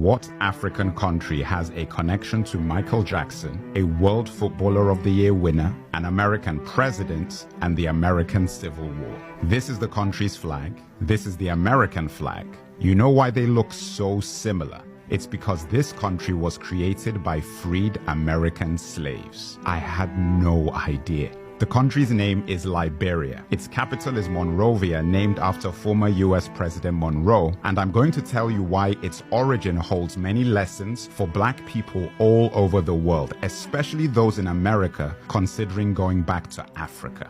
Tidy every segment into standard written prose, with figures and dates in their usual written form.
What African country has a connection to Michael Jackson, a World Footballer of the Year winner, an American president, and the American Civil War? This is the country's flag. This is the American flag. You know why they look so similar? It's because this country was created by freed American slaves. I had no idea. The country's name is Liberia. Its capital is Monrovia, named after former US President Monroe, and I'm going to tell you why its origin holds many lessons for black people all over the world, especially those in America considering going back to Africa.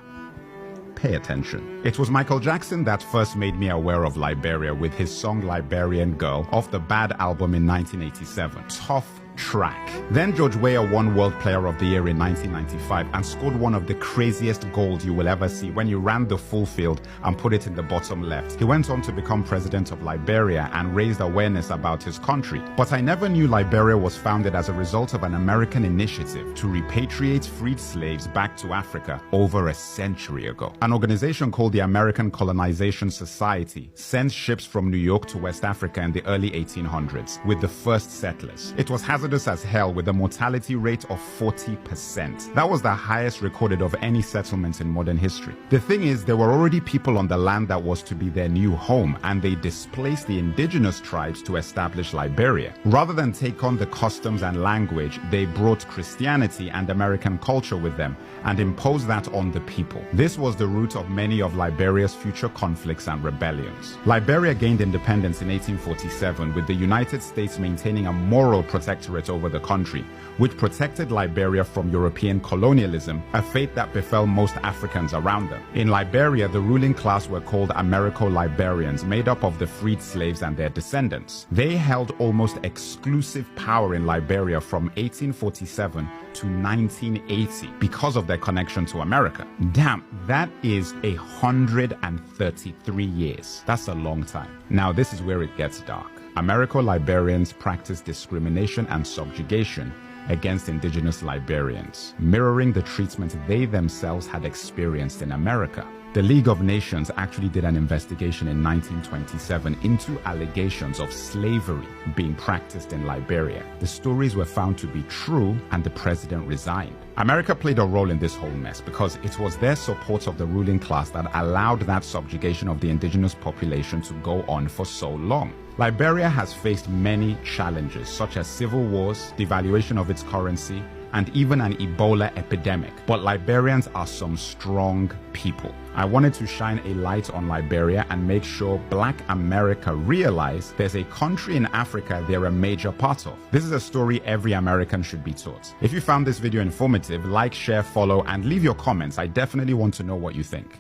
Pay attention. It was Michael Jackson that first made me aware of Liberia with his song Liberian Girl off the Bad album in 1987. Tough track. Then George Weah won World Player of the Year in 1995 and scored one of the craziest goals you will ever see when you ran the full field and put it in the bottom left. He went on to become president of Liberia and raised awareness about his country. But I never knew Liberia was founded as a result of an American initiative to repatriate freed slaves back to Africa over a century ago. An organization called the American Colonization Society sent ships from New York to West Africa in the early 1800s with the first settlers. It was hazardous as hell with a mortality rate of 40%. That was the highest recorded of any settlement in modern history. The thing is, there were already people on the land that was to be their new home, and they displaced the indigenous tribes to establish Liberia. Rather than take on the customs and language, they brought Christianity and American culture with them and imposed that on the people. This was the root of many of Liberia's future conflicts and rebellions. Liberia gained independence in 1847 with the United States maintaining a moral protectorate over the country, which protected Liberia from European colonialism, a fate that befell most Africans around them. In Liberia, the ruling class were called Americo-Liberians, made up of the freed slaves and their descendants. They held almost exclusive power in Liberia from 1847 to 1980 because of their connection to America. Damn, that is 133 years. That's a long time. Now, this is where it gets dark. Americo-Liberians practiced discrimination and subjugation against indigenous Liberians, mirroring the treatment they themselves had experienced in America. The League of Nations actually did an investigation in 1927 into allegations of slavery being practiced in Liberia. The stories were found to be true, and the president resigned. America played a role in this whole mess because it was their support of the ruling class that allowed that subjugation of the indigenous population to go on for so long. Liberia has faced many challenges, such as civil wars, devaluation of its currency, and even an Ebola epidemic. But Liberians are some strong people. I wanted to shine a light on Liberia and make sure Black America realize there's a country in Africa they're a major part of. This is a story every American should be taught. If you found this video informative, like, share, follow, and leave your comments. I definitely want to know what you think.